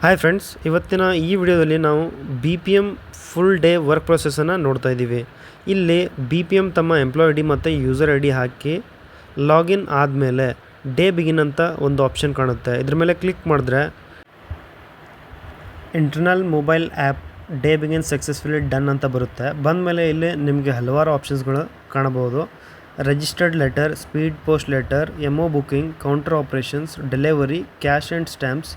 Hi friends, ಇವತ್ತಿನ ಈ ವಿಡಿಯೋದಲ್ಲಿ ನಾವು B P M full day work ಪ್ರೊಸೆಸನ್ನು ನೋಡ್ತಾ ಇದ್ದೀವಿ. ಇಲ್ಲಿ ಬಿ ಪಿ ಎಮ್ ತಮ್ಮ ಎಂಪ್ಲಾಯ್ ಐ ಡಿ ಮತ್ತು ಯೂಸರ್ ಐ ಡಿ ಹಾಕಿ ಲಾಗಿನ್ ಆದಮೇಲೆ ಡೇ ಬಿಗಿನ್ ಅಂತ ಒಂದು ಆಪ್ಷನ್ ಕಾಣುತ್ತೆ. ಇದ್ರ ಮೇಲೆ ಕ್ಲಿಕ್ ಮಾಡಿದ್ರೆ internal mobile app day begin successfully done ಅಂತ ಬರುತ್ತೆ. ಬಂದಮೇಲೆ ಇಲ್ಲಿ ನಿಮಗೆ ಹಲವಾರು ಆಪ್ಷನ್ಸ್ಗಳು ಕಾಣಬಹುದು. Registered letter, speed post letter, M O booking, counter operations, delivery, cash and stamps,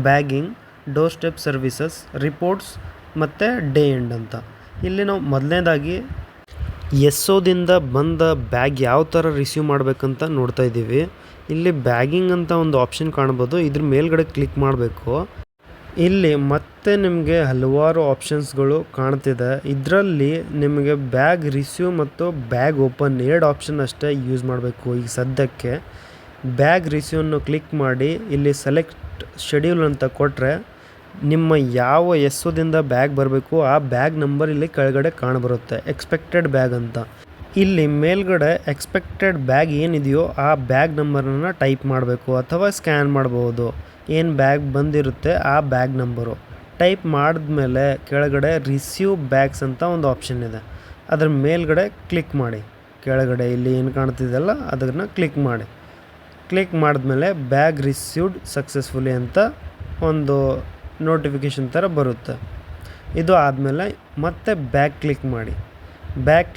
bagging, door step services, reports ಮತ್ತು ಡೇ ಎಂಡ್ ಅಂತ. ಇಲ್ಲಿ ನಾವು ಮೊದಲನೇದಾಗಿ ಎಸ್ಸೋದಿಂದ ಬಂದ ಬ್ಯಾಗ್ ಯಾವ ಥರ ರಿಸೀವ್ ಮಾಡಬೇಕಂತ ನೋಡ್ತಾ ಇದ್ದೀವಿ. ಇಲ್ಲಿ ಬ್ಯಾಗಿಂಗ್ ಅಂತ ಒಂದು ಆಪ್ಷನ್ ಕಾಣ್ಬೋದು. ಇದ್ರ ಮೇಲ್ಗಡೆ ಕ್ಲಿಕ್ ಮಾಡಬೇಕು. ಇಲ್ಲಿ ಮತ್ತೆ ನಿಮಗೆ ಹಲವಾರು ಆಪ್ಷನ್ಸ್ಗಳು ಕಾಣ್ತಿದೆ. ಇದರಲ್ಲಿ ನಿಮಗೆ ಬ್ಯಾಗ್ ರಿಸೀವ್ ಮತ್ತು ಬ್ಯಾಗ್ ಓಪನ್ ಎರಡು ಆಪ್ಷನ್ ಅಷ್ಟೇ ಯೂಸ್ ಮಾಡಬೇಕು. ಈಗ ಸದ್ಯಕ್ಕೆ ಬ್ಯಾಗ್ ರಿಸೀವನ್ನು ಕ್ಲಿಕ್ ಮಾಡಿ ಇಲ್ಲಿ ಸೆಲೆಕ್ಟ್ ಶೆಡ್ಯೂಲ್ ಅಂತ ಕೊಟ್ಟರೆ ನಿಮ್ಮ ಯಾವ ಎಸ್ಸೋದಿಂದ ಬ್ಯಾಗ್ ಬರಬೇಕು ಆ ಬ್ಯಾಗ್ ನಂಬರ್ ಇಲ್ಲಿ ಕೆಳಗಡೆ ಕಾಣಬರುತ್ತೆ, ಎಕ್ಸ್ಪೆಕ್ಟೆಡ್ ಬ್ಯಾಗ್ ಅಂತ. ಇಲ್ಲಿ ಮೇಲ್ಗಡೆ ಎಕ್ಸ್ಪೆಕ್ಟೆಡ್ ಬ್ಯಾಗ್ ಏನಿದೆಯೋ ಆ ಬ್ಯಾಗ್ ನಂಬರನ್ನು ಟೈಪ್ ಮಾಡಬೇಕು ಅಥವಾ ಸ್ಕ್ಯಾನ್ ಮಾಡ್ಬೋದು. ಏನು ಬ್ಯಾಗ್ ಬಂದಿರುತ್ತೆ ಆ ಬ್ಯಾಗ್ ನಂಬರು ಟೈಪ್ ಮಾಡಿದ್ಮೇಲೆ ಕೆಳಗಡೆ ರಿಸೀವ್ ಬ್ಯಾಗ್ಸ್ ಅಂತ ಒಂದು ಆಪ್ಷನ್ ಇದೆ. ಅದ್ರ ಮೇಲ್ಗಡೆ ಕ್ಲಿಕ್ ಮಾಡಿ. ಕೆಳಗಡೆ ಇಲ್ಲಿ ಏನು ಕಾಣ್ತಿದೆಯಲ್ಲ ಅದನ್ನು ಕ್ಲಿಕ್ ಮಾಡಿ. ಕ್ಲಿಕ್ ಮಾಡಿದ್ಮೇಲೆ ಬ್ಯಾಗ್ ರಿಸೀವ್ಡ್ ಸಕ್ಸಸ್ಫುಲಿ ಅಂತ ಒಂದು ನೋಟಿಫಿಕೇಷನ್ ಥರ ಬರುತ್ತೆ. ಇದು ಆದಮೇಲೆ ಮತ್ತೆ ಬ್ಯಾಗ್ ಕ್ಲಿಕ್ ಮಾಡಿ. ಬ್ಯಾಗ್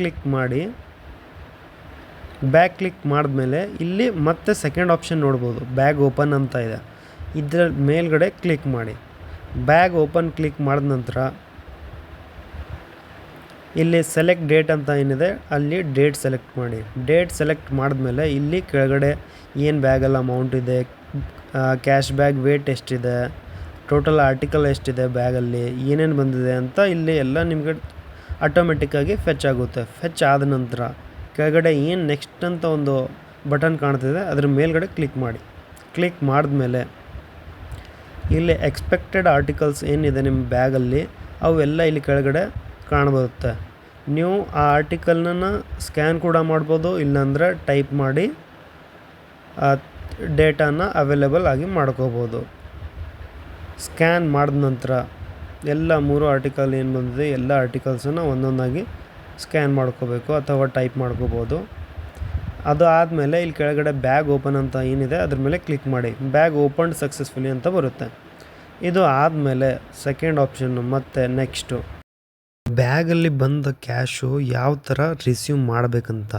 ಕ್ಲಿಕ್ ಮಾಡಿದ್ಮೇಲೆ ಇಲ್ಲಿ ಮತ್ತೆ ಸೆಕೆಂಡ್ ಆಪ್ಷನ್ ನೋಡ್ಬೋದು, ಬ್ಯಾಗ್ ಓಪನ್ ಅಂತ ಇದೆ. ಇದರ ಮೇಲ್ಗಡೆ ಕ್ಲಿಕ್ ಮಾಡಿ. ಬ್ಯಾಗ್ ಓಪನ್ ಕ್ಲಿಕ್ ಮಾಡಿದ ನಂತರ ಇಲ್ಲಿ ಸೆಲೆಕ್ಟ್ ಡೇಟ್ ಅಂತ ಏನಿದೆ ಅಲ್ಲಿ ಡೇಟ್ ಸೆಲೆಕ್ಟ್ ಮಾಡಿ. ಡೇಟ್ ಸೆಲೆಕ್ಟ್ ಮಾಡಿದ್ಮೇಲೆ ಇಲ್ಲಿ ಕೆಳಗಡೆ ಏನು ಬ್ಯಾಗಲ್ಲ ಅಮೌಂಟ್ ಇದೆ, ಕ್ಯಾಶ್ ಬ್ಯಾಗ್ ವೇಟ್ ಎಷ್ಟಿದೆ, ಟೋಟಲ್ ಆರ್ಟಿಕಲ್ ಎಷ್ಟಿದೆ, ಬ್ಯಾಗಲ್ಲಿ ಏನೇನು ಬಂದಿದೆ ಅಂತ ಇಲ್ಲಿ ಎಲ್ಲ ನಿಮಗೆ ಆಟೋಮೆಟಿಕ್ಕಾಗಿ ಫೆಚ್ ಆಗುತ್ತೆ. ಫೆಚ್ ಆದ ನಂತರ ಕೆಳಗಡೆ ಏನು ನೆಕ್ಸ್ಟ್ ಅಂತ ಒಂದು ಬಟನ್ ಕಾಣ್ತಿದೆ ಅದ್ರ ಮೇಲ್ಗಡೆ ಕ್ಲಿಕ್ ಮಾಡಿ. ಕ್ಲಿಕ್ ಮಾಡಿದ್ಮೇಲೆ ಇಲ್ಲಿ ಎಕ್ಸ್ಪೆಕ್ಟೆಡ್ ಆರ್ಟಿಕಲ್ಸ್ ಏನಿದೆ ನಿಮ್ಮ ಬ್ಯಾಗಲ್ಲಿ ಅವೆಲ್ಲ ಇಲ್ಲಿ ಕೆಳಗಡೆ ಕಾಣಬರುತ್ತೆ. ನೀವು ಆ ಆರ್ಟಿಕಲ್ನ ಸ್ಕ್ಯಾನ್ ಕೂಡ ಮಾಡ್ಬೋದು, ಇಲ್ಲಾಂದರೆ ಟೈಪ್ ಮಾಡಿ ಆ ಡೇಟಾನ ಅವೈಲೇಬಲ್ ಆಗಿ ಮಾಡ್ಕೋಬೋದು. ಸ್ಕ್ಯಾನ್ ಮಾಡಿದ ನಂತರ ಎಲ್ಲ 3 ಆರ್ಟಿಕಲ್ ಏನು ಬಂದಿದೆ ಎಲ್ಲ ಆರ್ಟಿಕಲ್ಸನ್ನು ಒಂದೊಂದಾಗಿ ಸ್ಕ್ಯಾನ್ ಮಾಡ್ಕೋಬೇಕು ಅಥವಾ ಟೈಪ್ ಮಾಡ್ಕೋಬೋದು. ಅದು ಆದಮೇಲೆ ಇಲ್ಲಿ ಕೆಳಗಡೆ ಬ್ಯಾಗ್ ಓಪನ್ ಅಂತ ಏನಿದೆ ಅದ್ರ ಮೇಲೆ ಕ್ಲಿಕ್ ಮಾಡಿ. ಬ್ಯಾಗ್ ಓಪನ್ಡ್ ಸಕ್ಸಸ್ಫುಲಿ ಅಂತ ಬರುತ್ತೆ. ಇದು ಆದಮೇಲೆ ಸೆಕೆಂಡ್ ಆಪ್ಷನ್ನು ಮತ್ತು ನೆಕ್ಸ್ಟು ಬ್ಯಾಗಲ್ಲಿ ಬಂದ ಕ್ಯಾಶು ಯಾವ ಥರ ರಿಸೀವ್ ಮಾಡಬೇಕಂತ.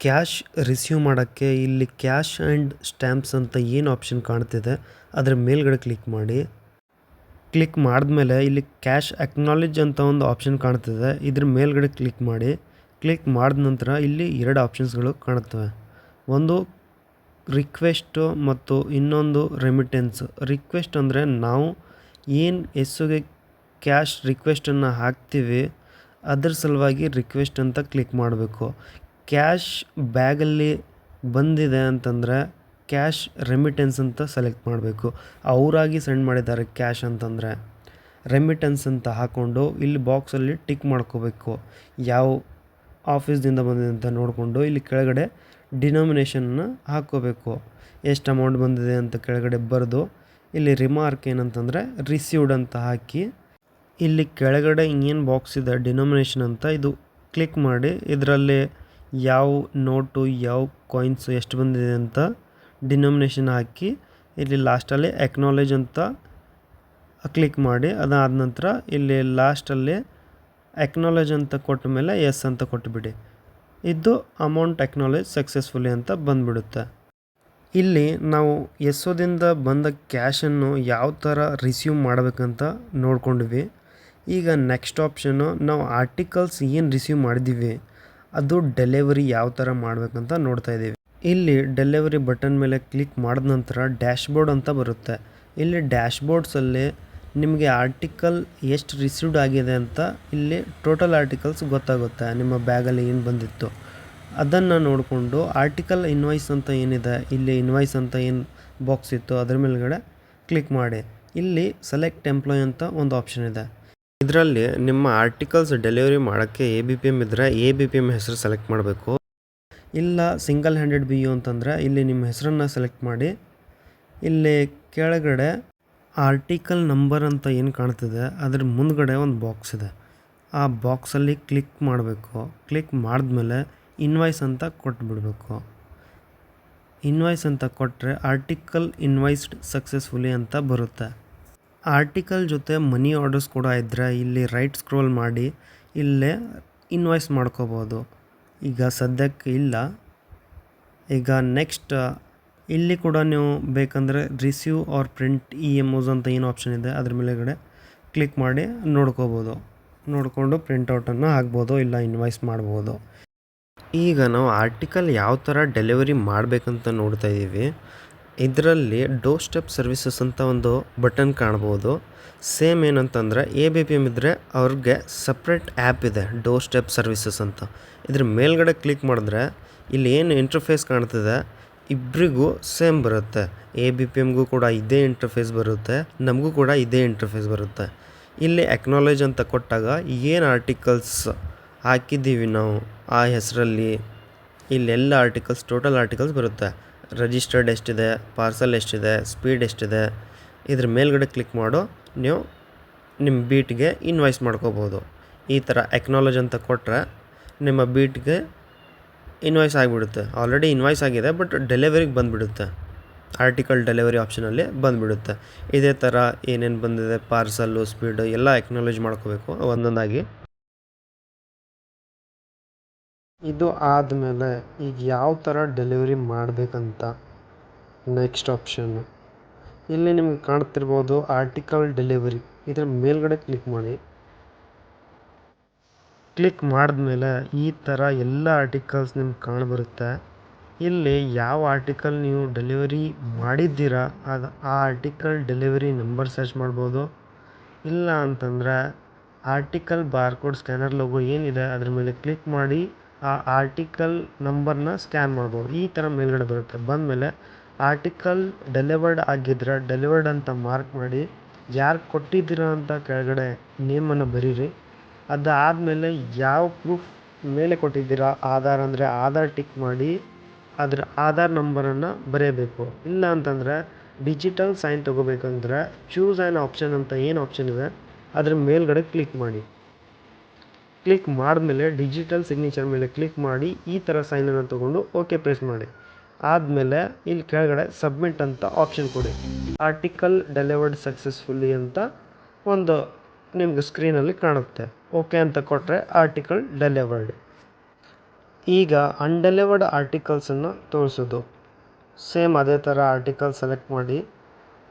ಕ್ಯಾಶ್ ರಿಸೀವ್ ಮಾಡೋಕ್ಕೆ ಇಲ್ಲಿ ಕ್ಯಾಶ್ ಆ್ಯಂಡ್ ಸ್ಟ್ಯಾಂಪ್ಸ್ ಅಂತ ಏನು ಆಪ್ಷನ್ ಕಾಣ್ತಿದೆ ಅದರ ಮೇಲ್ಗಡೆ ಕ್ಲಿಕ್ ಮಾಡಿ. ಕ್ಲಿಕ್ ಮಾಡಿದ್ಮೇಲೆ ಇಲ್ಲಿ ಕ್ಯಾಶ್ ಅಕ್ನಾಲೇಜ್ ಅಂತ ಒಂದು ಆಪ್ಷನ್ ಕಾಣ್ತಿದೆ, ಇದ್ರ ಮೇಲ್ಗಡೆ ಕ್ಲಿಕ್ ಮಾಡಿ. ಕ್ಲಿಕ್ ಮಾಡಿದ ನಂತರ ಇಲ್ಲಿ 2 ಆಪ್ಷನ್ಸ್ಗಳು ಕಾಣುತ್ತವೆ. ಒಂದು ರಿಕ್ವೆಸ್ಟು ಮತ್ತು ಇನ್ನೊಂದು ರೆಮಿಟೆನ್ಸ್. ರಿಕ್ವೆಸ್ಟ್ ಅಂದರೆ ನಾವು ಏನು ಎಸ್ಸುಗೆ ಕ್ಯಾಶ್ ರಿಕ್ವೆಸ್ಟನ್ನು ಹಾಕ್ತೀವಿ ಅದ್ರ ಸಲುವಾಗಿ ರಿಕ್ವೆಸ್ಟ್ ಅಂತ ಕ್ಲಿಕ್ ಮಾಡಬೇಕು. ಕ್ಯಾಶ್ ಬ್ಯಾಗಲ್ಲಿ ಬಂದಿದೆ ಅಂತಂದರೆ ಕ್ಯಾಶ್ ರೆಮಿಟೆನ್ಸ್ ಅಂತ ಸೆಲೆಕ್ಟ್ ಮಾಡಬೇಕು. ಅವರಾಗಿ ಸೆಂಡ್ ಮಾಡಿದ್ದಾರೆ ಕ್ಯಾಶ್ ಅಂತಂದರೆ ರೆಮಿಟೆನ್ಸ್ ಅಂತ ಹಾಕ್ಕೊಂಡು ಇಲ್ಲಿ ಬಾಕ್ಸಲ್ಲಿ ಟಿಕ್ ಮಾಡ್ಕೋಬೇಕು. ಯಾವ ಆಫೀಸ್ದಿಂದ ಬಂದಿದೆ ಅಂತ ನೋಡಿಕೊಂಡು ಇಲ್ಲಿ ಕೆಳಗಡೆ ಡಿನೋಮಿನೇಷನ್ನ ಹಾಕ್ಕೋಬೇಕು. ಎಷ್ಟು ಅಮೌಂಟ್ ಬಂದಿದೆ ಅಂತ ಕೆಳಗಡೆ ಬರೆದು ಇಲ್ಲಿ ರಿಮಾರ್ಕ್ ಏನಂತಂದರೆ ರಿಸೀವ್ಡ್ ಅಂತ ಹಾಕಿ ಇಲ್ಲಿ ಕೆಳಗಡೆ ಏನು ಬಾಕ್ಸ್ ಇದೆ ಡಿನೋಮಿನೇಷನ್ ಅಂತ ಇದು ಕ್ಲಿಕ್ ಮಾಡಿ. ಇದರಲ್ಲಿ ಯಾವ ನೋಟು ಯಾವ ಕಾಯಿನ್ಸು ಎಷ್ಟು ಬಂದಿದೆ ಅಂತ ಡಿನೋಮಿನೇಷನ್ ಹಾಕಿ ಇಲ್ಲಿ ಲಾಸ್ಟಲ್ಲಿ ಅಕ್ನಾಲೇಜ್ ಅಂತ ಕ್ಲಿಕ್ ಮಾಡಿ. ಅದಾದ ನಂತರ ಇಲ್ಲಿ ಲಾಸ್ಟಲ್ಲಿ ಅಕ್ನಾಲೇಜ್ ಅಂತ ಕೊಟ್ಟ ಮೇಲೆ ಎಸ್ ಅಂತ ಕೊಟ್ಟುಬಿಡಿ. ಇದು ಅಮೌಂಟ್ ಅಕ್ನಾಲೇಜ್ ಸಕ್ಸಸ್ಫುಲಿ ಅಂತ ಬಂದುಬಿಡುತ್ತೆ. ಇಲ್ಲಿ ನಾವು ಎಸ್ಸೋದಿಂದ ಬಂದ ಕ್ಯಾಶನ್ನು ಯಾವ ಥರ ರಿಸೀವ್ ಮಾಡಬೇಕಂತ ನೋಡ್ಕೊಂಡ್ವಿ. ಈಗ ನೆಕ್ಸ್ಟ್ ಆಪ್ಷನ್ನು ನಾವು ಆರ್ಟಿಕಲ್ಸ್ ಏನು ರಿಸೀವ್ ಮಾಡಿದ್ದೀವಿ ಅದು ಡೆಲಿವರಿ ಯಾವ ಥರ ಮಾಡಬೇಕಂತ ನೋಡ್ತಾ ಇದ್ದೀವಿ. ಇಲ್ಲಿ ಡೆಲಿವರಿ ಬಟನ್ ಮೇಲೆ ಕ್ಲಿಕ್ ಮಾಡಿದ ನಂತರ ಡ್ಯಾಶ್ಬೋರ್ಡ್ ಅಂತ ಬರುತ್ತೆ. ಇಲ್ಲಿ ಡ್ಯಾಶ್ಬೋರ್ಡ್ಸಲ್ಲಿ ನಿಮಗೆ ಆರ್ಟಿಕಲ್ ಎಷ್ಟು ರಿಸೀವ್ಡ್ ಆಗಿದೆ ಅಂತ ಇಲ್ಲಿ ಟೋಟಲ್ ಆರ್ಟಿಕಲ್ಸ್ ಗೊತ್ತಾಗುತ್ತೆ. ನಿಮ್ಮ ಬ್ಯಾಗಲ್ಲಿ ಏನು ಬಂದಿತ್ತು ಅದನ್ನು ನೋಡಿಕೊಂಡು ಆರ್ಟಿಕಲ್ ಇನ್ವಾಯ್ಸ್ ಅಂತ ಏನಿದೆ ಇಲ್ಲಿ ಇನ್ವಾಯ್ಸ್ ಅಂತ ಏನು ಬಾಕ್ಸ್ ಇತ್ತು ಅದ್ರ ಮೇಲ್ಗಡೆ ಕ್ಲಿಕ್ ಮಾಡಿ. ಇಲ್ಲಿ ಸೆಲೆಕ್ಟ್ ಎಂಪ್ಲಾಯ್ ಅಂತ ಒಂದು ಆಪ್ಷನ್ ಇದೆ. ಇದರಲ್ಲಿ ನಿಮ್ಮ ಆರ್ಟಿಕಲ್ಸ್ ಡೆಲಿವರಿ ಮಾಡೋಕ್ಕೆ ABPM ಇದ್ದರೆ ABPM ಹೆಸರು ಸೆಲೆಕ್ಟ್ ಮಾಡಬೇಕು. ಇಲ್ಲ ಸಿಂಗಲ್ ಹ್ಯಾಂಡೆಡ್ BU ಅಂತಂದರೆ ಇಲ್ಲಿ ನಿಮ್ಮ ಹೆಸರನ್ನು ಸೆಲೆಕ್ಟ್ ಮಾಡಿ. ಇಲ್ಲಿ ಕೆಳಗಡೆ ಆರ್ಟಿಕಲ್ ನಂಬರ್ ಅಂತ ಏನು ಕಾಣ್ತಿದೆ ಅದ್ರ ಮುಂದ್ಗಡೆ ಒಂದು ಬಾಕ್ಸ್ ಇದೆ. ಆ ಬಾಕ್ಸಲ್ಲಿ ಕ್ಲಿಕ್ ಮಾಡಬೇಕು. ಕ್ಲಿಕ್ ಮಾಡಿದ್ಮೇಲೆ ಇನ್ವಾಯ್ಸ್ ಅಂತ ಕೊಟ್ಬಿಡಬೇಕು. ಇನ್ವಾಯ್ಸ್ ಅಂತ ಕೊಟ್ಟರೆ ಆರ್ಟಿಕಲ್ ಇನ್ವಾಯ್ಸ್ಡ್ ಸಕ್ಸಸ್ಫುಲಿ ಅಂತ ಬರುತ್ತೆ. ಆರ್ಟಿಕಲ್ ಜೊತೆ ಮನಿ ಆರ್ಡರ್ಸ್ ಕೂಡ ಇದ್ದರೆ ಇಲ್ಲಿ ರೈಟ್ ಸ್ಕ್ರೋಲ್ ಮಾಡಿ ಇಲ್ಲೇ ಇನ್ವಾಯ್ಸ್ ಮಾಡ್ಕೋಬೋದು. ಈಗ ಸದ್ಯಕ್ಕೆ ಇಲ್ಲ. ಈಗ ನೆಕ್ಸ್ಟ್ ಇಲ್ಲಿ ಕೂಡ ನೀವು ಬೇಕಂದರೆ ರಿಸೀವ್ ಆರ್ ಪ್ರಿಂಟ್ EMOs ಅಂತ ಏನು ಆಪ್ಷನ್ ಇದೆ ಅದ್ರ ಮೇಲೆಗಡೆ ಕ್ಲಿಕ್ ಮಾಡಿ ನೋಡಿಕೊಂಡು ಪ್ರಿಂಟೌಟನ್ನು ಹಾಕ್ಬೋದು, ಇಲ್ಲ ಇನ್ವಾಯ್ಸ್ ಮಾಡ್ಬೋದು. ಈಗ ನಾವು ಆರ್ಟಿಕಲ್ ಯಾವ ಥರ ಡೆಲಿವರಿ ಮಾಡಬೇಕಂತ ನೋಡ್ತಾ ಇದ್ದೀವಿ. ಇದರಲ್ಲಿ ಡೋರ್ ಸ್ಟೆಪ್ ಸರ್ವಿಸಸ್ ಅಂತ ಒಂದು ಬಟನ್ ಕಾಣ್ಬೋದು. ಸೇಮ್ ಏನಂತಂದರೆ ABPM ಇದ್ದರೆ ಅವ್ರಿಗೆ ಸಪ್ರೇಟ್ ಆ್ಯಪ್ ಇದೆ ಡೋರ್ ಸ್ಟೆಪ್ ಸರ್ವಿಸಸ್ ಅಂತ. ಇದ್ರ ಮೇಲ್ಗಡೆ ಕ್ಲಿಕ್ ಮಾಡಿದ್ರೆ ಇಲ್ಲಿ ಏನು ಇಂಟರ್ಫೇಸ್ ಕಾಣ್ತಿದೆ ಇಬ್ಬರಿಗೂ ಸೇಮ್ ಬರುತ್ತೆ. ABPMಗೂ ಕೂಡ ಇದೇ ಇಂಟರ್ಫೇಸ್ ಬರುತ್ತೆ, ನಮಗೂ ಕೂಡ ಇದೇ ಇಂಟರ್ಫೇಸ್ ಬರುತ್ತೆ. ಇಲ್ಲಿ ಅಕ್ನಾಲೇಜ್ ಅಂತ ಕೊಟ್ಟಾಗ ಏನು ಆರ್ಟಿಕಲ್ಸ್ ಹಾಕಿದ್ದೀವಿ ನಾವು ಆ ಹೆಸರಲ್ಲಿ ಇಲ್ಲೆಲ್ಲ ಆರ್ಟಿಕಲ್ಸ್ ಟೋಟಲ್ ಆರ್ಟಿಕಲ್ಸ್ ಬರುತ್ತೆ. ರಿಜಿಸ್ಟರ್ಡ್ ಎಷ್ಟಿದೆ, ಪಾರ್ಸಲ್ ಎಷ್ಟಿದೆ, ಸ್ಪೀಡ್ ಎಷ್ಟಿದೆ, ಇದ್ರ ಮೇಲ್ಗಡೆ ಕ್ಲಿಕ್ ಮಾಡೋ ನೀವು ನಿಮ್ಮ ಬೀಟ್ಗೆ ಇನ್ವಾಯ್ಸ್ ಮಾಡ್ಕೋಬೋದು. ಈ ಥರ ಅಕ್ನಾಲೇಜ್ ಅಂತ ಕೊಟ್ಟರೆ ನಿಮ್ಮ ಬೀಟ್ಗೆ ಇನ್ವಾಯ್ಸ್ ಆಗಿಬಿಡುತ್ತೆ. ಆಲ್ರೆಡಿ ಇನ್ವಾಯ್ಸ್ ಆಗಿದೆ ಬಟ್ ಡೆಲಿವರಿಗೆ ಬಂದುಬಿಡುತ್ತೆ. ಆರ್ಟಿಕಲ್ ಡೆಲಿವರಿ ಆಪ್ಷನಲ್ಲಿ ಬಂದುಬಿಡುತ್ತೆ. ಇದೇ ಥರ ಏನೇನು ಬಂದಿದೆ ಪಾರ್ಸಲ್ಲು, ಸ್ಪೀಡು ಎಲ್ಲ ಅಕ್ನಾಲೇಜ್ ಮಾಡ್ಕೋಬೇಕು ಒಂದೊಂದಾಗಿ. ಇದು ಆದಮೇಲೆ ಈಗ ಯಾವ ಥರ ಡೆಲಿವರಿ ಮಾಡಬೇಕಂತ ನೆಕ್ಸ್ಟ್ ಆಪ್ಷನ್ನು ಇಲ್ಲಿ ನಿಮ್ಗೆ ಕಾಣ್ತಿರ್ಬೋದು ಆರ್ಟಿಕಲ್ ಡೆಲಿವರಿ. ಇದರ ಮೇಲ್ಗಡೆ ಕ್ಲಿಕ್ ಮಾಡಿ. ಕ್ಲಿಕ್ ಮಾಡಿದ್ಮೇಲೆ ಈ ಥರ ಎಲ್ಲ ಆರ್ಟಿಕಲ್ಸ್ ನಿಮ್ಗೆ ಕಾಣಬರುತ್ತೆ. ಇಲ್ಲಿ ಯಾವ ಆರ್ಟಿಕಲ್ ನೀವು ಡೆಲಿವರಿ ಮಾಡಿದ್ದೀರಾ ಅದು ಆ ಆರ್ಟಿಕಲ್ ಡೆಲಿವರಿ ನಂಬರ್ ಸರ್ಚ್ ಮಾಡ್ಬೋದು. ಇಲ್ಲ ಅಂತಂದರೆ ಆರ್ಟಿಕಲ್ ಬಾರ್ಕೋಡ್ ಸ್ಕ್ಯಾನರ್ ಲೋಗೋ ಏನಿದೆ ಅದ್ರ ಮೇಲೆ ಕ್ಲಿಕ್ ಮಾಡಿ ಆ ಆರ್ಟಿಕಲ್ ನಂಬರ್ನ ಸ್ಕ್ಯಾನ್ ಮಾಡ್ಬೋದು. ಈ ಥರ ಮೇಲ್ಗಡೆ ಬರುತ್ತೆ. ಬಂದಮೇಲೆ ಆರ್ಟಿಕಲ್ ಡೆಲಿವರ್ಡ್ ಆಗಿದ್ರೆ ಡೆಲಿವರ್ಡ್ ಅಂತ ಮಾರ್ಕ್ ಮಾಡಿ ಯಾರು ಕೊಟ್ಟಿದ್ದೀರಾ ಅಂತ ಕೆಳಗಡೆ ನೇಮನ್ನು ಬರೀರಿ. ಅದಾದಮೇಲೆ ಯಾವ ಪ್ರೂಫ್ ಮೇಲೆ ಕೊಟ್ಟಿದ್ದೀರಾ ಆಧಾರ್ ಅಂದರೆ ಆಧಾರ್ ಟಿಕ್ ಮಾಡಿ ಅದರ ಆಧಾರ್ ನಂಬರನ್ನು ಬರೆಯಬೇಕು. ಇಲ್ಲ ಅಂತಂದರೆ ಡಿಜಿಟಲ್ ಸೈನ್ ತೊಗೋಬೇಕಂದ್ರೆ ಚೂಸ್ ಆ್ಯನ್ ಆಪ್ಷನ್ ಅಂತ ಏನು ಆಪ್ಷನ್ ಇದೆ ಅದ್ರ ಮೇಲ್ಗಡೆ ಕ್ಲಿಕ್ ಮಾಡಿ. ಕ್ಲಿಕ್ ಮಾಡಿದ್ಮೇಲೆ ಡಿಜಿಟಲ್ ಸಿಗ್ನೇಚರ್ ಮೇಲೆ ಕ್ಲಿಕ್ ಮಾಡಿ ಈ ಥರ ಸೈನನ್ನು ತೊಗೊಂಡು ಓಕೆ ಪ್ರೆಸ್ ಮಾಡಿ. ಆದಮೇಲೆ ಇಲ್ಲಿ ಕೆಳಗಡೆ ಸಬ್ಮಿಟ್ ಅಂತ ಆಪ್ಷನ್ ಕೊಡಿ. ಆರ್ಟಿಕಲ್ ಡೆಲಿವರ್ಡ್ ಸಕ್ಸಸ್ಫುಲಿ ಅಂತ ಒಂದು ನಿಮ್ಗೆ ಸ್ಕ್ರೀನಲ್ಲಿ ಕಾಣುತ್ತೆ. ಓಕೆ ಅಂತ ಕೊಟ್ಟರೆ ಆರ್ಟಿಕಲ್ ಡೆಲಿವರ್ಡ್. ಈಗ ಅನ್ಡೆಲಿವರ್ಡ್ ಆರ್ಟಿಕಲ್ಸನ್ನು ತೋರಿಸೋದು. ಸೇಮ್ ಅದೇ ಥರ ಆರ್ಟಿಕಲ್ ಸೆಲೆಕ್ಟ್ ಮಾಡಿ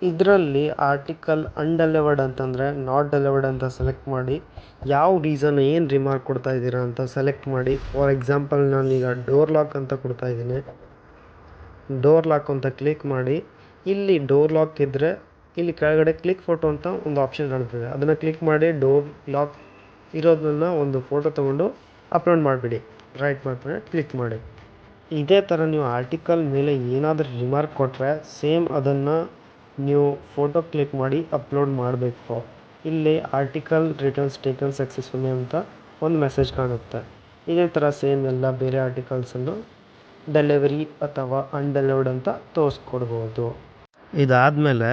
ಇದರಲ್ಲಿ ಆರ್ಟಿಕಲ್ ಅನ್ಡೆಲಿವರ್ಡ್ ಅಂತಂದರೆ ನಾಟ್ ಡೆಲಿವರ್ಡ್ ಅಂತ ಸೆಲೆಕ್ಟ್ ಮಾಡಿ ಯಾವ ರೀಸನ್ ಏನು ರಿಮಾರ್ಕ್ ಕೊಡ್ತಾ ಇದ್ದೀರಾ ಅಂತ ಸೆಲೆಕ್ಟ್ ಮಾಡಿ. ಫಾರ್ ಎಕ್ಸಾಂಪಲ್ ನಾನೀಗ ಡೋರ್ ಲಾಕ್ ಅಂತ ಕೊಡ್ತಾ ಇದ್ದೀನಿ. ಡೋರ್ ಲಾಕ್ ಅಂತ ಕ್ಲಿಕ್ ಮಾಡಿ ಇಲ್ಲಿ ಡೋರ್ ಲಾಕ್ ಇದ್ದರೆ ಇಲ್ಲಿ ಕೆಳಗಡೆ ಕ್ಲಿಕ್ ಫೋಟೋ ಅಂತ ಒಂದು ಆಪ್ಷನ್ ಕಾಣ್ತದೆ. ಅದನ್ನು ಕ್ಲಿಕ್ ಮಾಡಿ ಡೋರ್ ಲಾಕ್ ಇರೋದನ್ನ ಒಂದು ಫೋಟೋ ತೊಗೊಂಡು ಅಪ್ಲೋಡ್ ಮಾಡಿಬಿಡಿ. ರೈಟ್ ಮಾಡ್ಕೊಂಡು ಕ್ಲಿಕ್ ಮಾಡಿ. ಇದೇ ಥರ ನೀವು ಆರ್ಟಿಕಲ್ ಮೇಲೆ ಏನಾದರೂ ರಿಮಾರ್ಕ್ ಕೊಟ್ಟರೆ ಸೇಮ್ ಅದನ್ನು ನೀವು ಫೋಟೋ ಕ್ಲಿಕ್ ಮಾಡಿ ಅಪ್ಲೋಡ್ ಮಾಡಬೇಕು. ಇಲ್ಲಿ ಆರ್ಟಿಕಲ್ ರಿಟರ್ನ್ಸ್ ಟೇಕನ್ ಸಕ್ಸಸ್ಫುಲಿ ಅಂತ ಒಂದು ಮೆಸೇಜ್ ಕಾಣುತ್ತೆ. ಇದೇ ಥರ ಸೇಮ್ ಎಲ್ಲ ಬೇರೆ ಆರ್ಟಿಕಲ್ಸನ್ನು ಡೆಲಿವರಿ ಅಥವಾ ಅನ್ಡೆಲಿವರ್ಡ್ ಅಂತ ತೋರಿಸ್ಕೊಡ್ಬೋದು. ಇದಾದಮೇಲೆ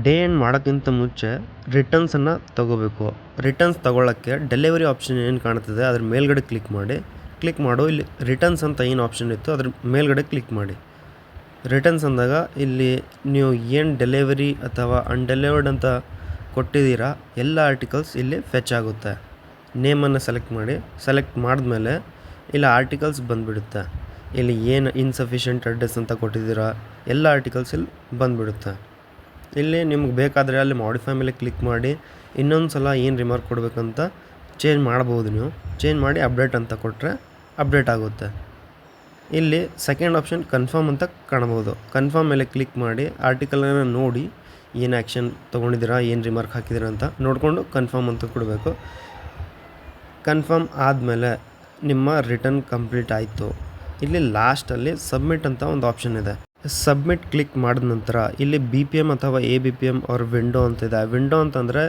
ಡೇ ಎಂಡ್ ಮಾಡೋಕ್ಕಿಂತ ಮುಂಚೆ ರಿಟರ್ನ್ಸನ್ನು ತೊಗೋಬೇಕು. ರಿಟರ್ನ್ಸ್ ತೊಗೊಳ್ಳೋಕ್ಕೆ ಡೆಲಿವರಿ ಆಪ್ಷನ್ ಏನು ಕಾಣ್ತಿದೆ ಅದ್ರ ಮೇಲ್ಗಡೆ ಕ್ಲಿಕ್ ಮಾಡಿ. ಕ್ಲಿಕ್ ಮಾಡು ಇಲ್ಲಿ ರಿಟರ್ನ್ಸ್ ಅಂತ ಏನು ಆಪ್ಷನ್ ಇತ್ತು ಅದ್ರ ಮೇಲ್ಗಡೆ ಕ್ಲಿಕ್ ಮಾಡಿ. ರಿಟರ್ನ್ಸ್ ಅಂದಾಗ ಇಲ್ಲಿ ನೀವು ಏನು ಡೆಲಿವರಿ ಅಥವಾ ಅನ್ಡೆಲಿವರ್ಡ್ ಅಂತ ಕೊಟ್ಟಿದ್ದೀರಾ ಎಲ್ಲ ಆರ್ಟಿಕಲ್ಸ್ ಇಲ್ಲಿ ಫೆಚ್ ಆಗುತ್ತೆ. ನೇಮನ್ನು ಸೆಲೆಕ್ಟ್ ಮಾಡಿ. ಸೆಲೆಕ್ಟ್ ಮಾಡಿದ್ಮೇಲೆ ಇಲ್ಲಿ ಆರ್ಟಿಕಲ್ಸ್ ಬಂದುಬಿಡುತ್ತೆ. ಇಲ್ಲಿ ಏನು ಇನ್ಸಫಿಷಿಯೆಂಟ್ ಅಡ್ರೆಸ್ ಅಂತ ಕೊಟ್ಟಿದ್ದೀರಾ ಎಲ್ಲ ಆರ್ಟಿಕಲ್ಸ್ ಇಲ್ಲಿ ಬಂದುಬಿಡುತ್ತೆ. ಇಲ್ಲಿ ನಿಮ್ಗೆ ಬೇಕಾದರೆ ಅಲ್ಲಿ ಮಾಡಿಫೈ ಮೇಲೆ ಕ್ಲಿಕ್ ಮಾಡಿ ಇನ್ನೊಂದು ಸಲ ಏನು ರಿಮಾರ್ಕ್ ಕೊಡಬೇಕಂತ ಚೇಂಜ್ ಮಾಡ್ಬೋದು. ನೀವು ಚೇಂಜ್ ಮಾಡಿ ಅಪ್ಡೇಟ್ ಅಂತ ಕೊಟ್ಟರೆ ಅಪ್ಡೇಟ್ ಆಗುತ್ತೆ. ಇಲ್ಲಿ ಸೆಕೆಂಡ್ ಆಪ್ಷನ್ ಕನ್ಫರ್ಮ್ ಅಂತ ಕಾಣ್ಬೋದು. ಕನ್ಫರ್ಮ್ ಮೇಲೆ ಕ್ಲಿಕ್ ಮಾಡಿ ಆರ್ಟಿಕಲನ್ನು ನೋಡಿ ಏನು ಆ್ಯಕ್ಷನ್ ತೊಗೊಂಡಿದ್ದೀರಾ, ಏನು ರಿಮಾರ್ಕ್ ಹಾಕಿದ್ದೀರಾ ಅಂತ ನೋಡಿಕೊಂಡು ಕನ್ಫರ್ಮ್ ಅಂತ ಕೊಡಬೇಕು. ಕನ್ಫರ್ಮ್ ಆದಮೇಲೆ ನಿಮ್ಮ ರಿಟರ್ನ್ ಕಂಪ್ಲೀಟ್ ಆಯಿತು. ಇಲ್ಲಿ ಲಾಸ್ಟಲ್ಲಿ ಸಬ್ಮಿಟ್ ಅಂತ ಒಂದು ಆಪ್ಷನ್ ಇದೆ. ಸಬ್ಮಿಟ್ ಕ್ಲಿಕ್ ಮಾಡಿದ ನಂತರ ಇಲ್ಲಿ BPM ಅಥವಾ ABPM ಅವ್ರ ವಿಂಡೋ ಅಂತಿದೆ. ವಿಂಡೋ ಅಂತಂದರೆ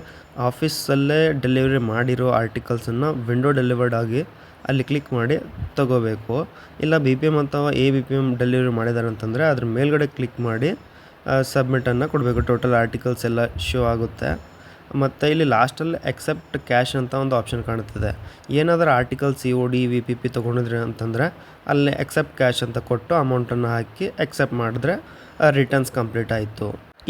ಆಫೀಸಲ್ಲೇ ಡೆಲಿವರಿ ಮಾಡಿರೋ ಆರ್ಟಿಕಲ್ಸನ್ನು ವಿಂಡೋ ಡೆಲಿವರ್ಡ್ ಆಗಿ ಅಲ್ಲಿ ಕ್ಲಿಕ್ ಮಾಡಿ ತೊಗೋಬೇಕು. ಇಲ್ಲ BPM ಅಥವಾ ABPM ಡೆಲಿವರಿ ಮಾಡಿದ್ದಾರೆ ಅಂತಂದರೆ ಅದ್ರ ಮೇಲ್ಗಡೆ ಕ್ಲಿಕ್ ಮಾಡಿ ಸಬ್ಮಿಟನ್ನು ಕೊಡಬೇಕು. ಟೋಟಲ್ ಆರ್ಟಿಕಲ್ಸ್ ಎಲ್ಲ ಶೋ ಆಗುತ್ತೆ. ಮತ್ತು ಇಲ್ಲಿ ಲಾಸ್ಟಲ್ಲಿ ಎಕ್ಸೆಪ್ಟ್ ಕ್ಯಾಶ್ ಅಂತ ಒಂದು ಆಪ್ಷನ್ ಕಾಣುತ್ತದೆ. ಏನಾದರೂ ಆರ್ಟಿಕಲ್ COD VPP ತೊಗೊಂಡಿದ್ರಿ ಅಂತಂದರೆ ಅಲ್ಲಿ ಎಕ್ಸೆಪ್ಟ್ ಕ್ಯಾಶ್ ಅಂತ ಕೊಟ್ಟು ಅಮೌಂಟನ್ನು ಹಾಕಿ ಎಕ್ಸೆಪ್ಟ್ ಮಾಡಿದ್ರೆ ರಿಟರ್ನ್ಸ್ ಕಂಪ್ಲೀಟ್ ಆಯಿತು.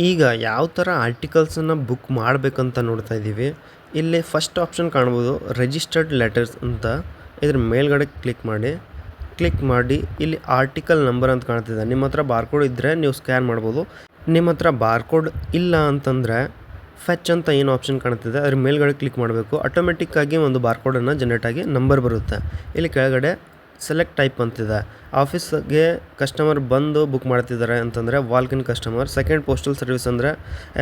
ಈಗ ಯಾವ ಥರ ಆರ್ಟಿಕಲ್ಸನ್ನು ಬುಕ್ ಮಾಡಬೇಕಂತ ನೋಡ್ತಾ ಇದ್ದೀವಿ. ಇಲ್ಲಿ ಫಸ್ಟ್ ಆಪ್ಷನ್ ಕಾಣ್ಬೋದು ರಿಜಿಸ್ಟರ್ಡ್ ಲೆಟರ್ಸ್ ಅಂತ. ಇದ್ರ ಮೇಲ್ಗಡೆ ಕ್ಲಿಕ್ ಮಾಡಿ ಇಲ್ಲಿ ಆರ್ಟಿಕಲ್ ನಂಬರ್ ಅಂತ ಕಾಣ್ತಿದೆ. ನಿಮ್ಮ ಹತ್ರ ಬಾರ್ಕೋಡ್ ಇದ್ದರೆ ನೀವು ಸ್ಕ್ಯಾನ್ ಮಾಡ್ಬೋದು. ನಿಮ್ಮ ಹತ್ರ ಬಾರ್ಕೋಡ್ ಇಲ್ಲ ಅಂತಂದರೆ ಫೆಚ್ ಅಂತ ಏನು ಆಪ್ಷನ್ ಕಾಣ್ತಿದೆ ಅದ್ರ ಮೇಲ್ಗಡೆ ಕ್ಲಿಕ್ ಮಾಡಬೇಕು. ಆಟೋಮೆಟಿಕ್ಕಾಗಿ ಒಂದು ಬಾರ್ಕೋಡನ್ನು ಜನರೇಟ್ ಆಗಿ ನಂಬರ್ ಬರುತ್ತೆ. ಇಲ್ಲಿ ಕೆಳಗಡೆ ಸೆಲೆಕ್ಟ್ ಟೈಪ್ ಅಂತಿದೆ. ಆಫೀಸ್ಗೆ ಕಸ್ಟಮರ್ ಬಂದು ಬುಕ್ ಮಾಡ್ತಿದ್ದಾರೆ ಅಂತಂದರೆ ವಾಲ್ಕ್-ಇನ್ ಕಸ್ಟಮರ್. ಸೆಕೆಂಡ್ ಪೋಸ್ಟಲ್ ಸರ್ವಿಸ್ ಅಂದರೆ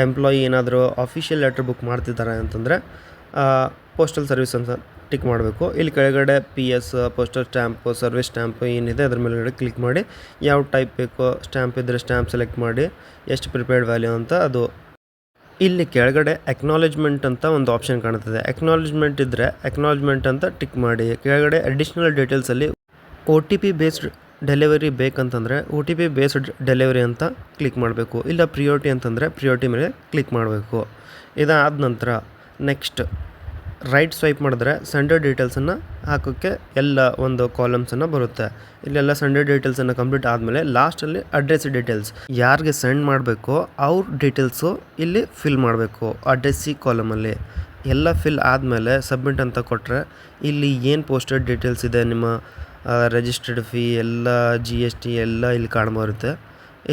ಎಂಪ್ಲಾಯಿ ಏನಾದರೂ ಆಫಿಷಿಯಲ್ ಲೆಟರ್ ಬುಕ್ ಮಾಡ್ತಿದ್ದಾರೆ ಅಂತಂದರೆ ಪೋಸ್ಟಲ್ ಸರ್ವಿಸ್ ಅಂತ ಟಿಕ್ ಮಾಡಬೇಕು. ಇಲ್ಲಿ ಕೆಳಗಡೆ PS postal stamp service stamp ಏನಿದೆ ಅದ್ರ ಮೇಲ್ಗಡೆ ಕ್ಲಿಕ್ ಮಾಡಿ ಯಾವ ಟೈಪ್ ಬೇಕೋ ಸ್ಟ್ಯಾಂಪ್ ಇದ್ದರೆ ಸ್ಟ್ಯಾಂಪ್ ಸೆಲೆಕ್ಟ್ ಮಾಡಿ ಎಷ್ಟು ಪ್ರಿಪೇರ್ಡ್ ವ್ಯಾಲ್ಯೂ ಅಂತ ಅದು. ಇಲ್ಲಿ ಕೆಳಗಡೆ ಅಕ್ನಾಲೇಜ್ಮೆಂಟ್ ಅಂತ ಒಂದು ಆಪ್ಷನ್ ಕಾಣುತ್ತದೆ. ಅಕ್ನಾಲೇಜ್ಮೆಂಟ್ ಇದ್ದರೆ ಅಕ್ನಾಲೇಜ್ಮೆಂಟ್ ಅಂತ ಟಿಕ್ ಮಾಡಿ. ಕೆಳಗಡೆ ಅಡಿಷ್ನಲ್ ಡೀಟೇಲ್ಸಲ್ಲಿ OTP ಬೇಸ್ಡ್ ಡೆಲಿವರಿ ಬೇಕಂತಂದರೆ OTP ಬೇಸ್ಡ್ ಡೆಲಿವರಿ ಅಂತ ಕ್ಲಿಕ್ ಮಾಡಬೇಕು. ಇಲ್ಲ ಪ್ರಿಯೋರಿಟಿ ಅಂತಂದರೆ ಪ್ರಿಯೋರಿಟಿ ಮೇಲೆ ಕ್ಲಿಕ್ ಮಾಡಬೇಕು. ಇದಾದ ನಂತರ ನೆಕ್ಸ್ಟ್ ರೈಟ್ ಸ್ವೈಪ್ ಮಾಡಿದ್ರೆ ಸಂಡೇ ಡೀಟೇಲ್ಸನ್ನು ಹಾಕೋಕ್ಕೆ ಎಲ್ಲ ಒಂದು ಕಾಲಮ್ಸನ್ನು ಬರುತ್ತೆ. ಇಲ್ಲೆಲ್ಲ ಸಂಡೇ ಡೀಟೇಲ್ಸನ್ನು ಕಂಪ್ಲೀಟ್ ಆದಮೇಲೆ ಲಾಸ್ಟಲ್ಲಿ ಅಡ್ರೆಸ್ ಡೀಟೇಲ್ಸ್ ಯಾರಿಗೆ ಸೆಂಡ್ ಮಾಡಬೇಕೋ ಅವ್ರ ಡೀಟೇಲ್ಸು ಇಲ್ಲಿ ಫಿಲ್ ಮಾಡಬೇಕು. ಅಡ್ರೆಸ್ ಕಾಲಮಲ್ಲಿ ಎಲ್ಲ ಫಿಲ್ ಆದಮೇಲೆ ಸಬ್ಮಿಟ್ ಅಂತ ಕೊಟ್ಟರೆ ಇಲ್ಲಿ ಏನು ಪೋಸ್ಟೆಡ್ ಡೀಟೇಲ್ಸ್ ಇದೆ ನಿಮ್ಮ ರಿಜಿಸ್ಟರ್ಡ್ ಫೀ ಎಲ್ಲ GST ಎಲ್ಲ ಇಲ್ಲಿ ಕಾಣ್ಬರುತ್ತೆ.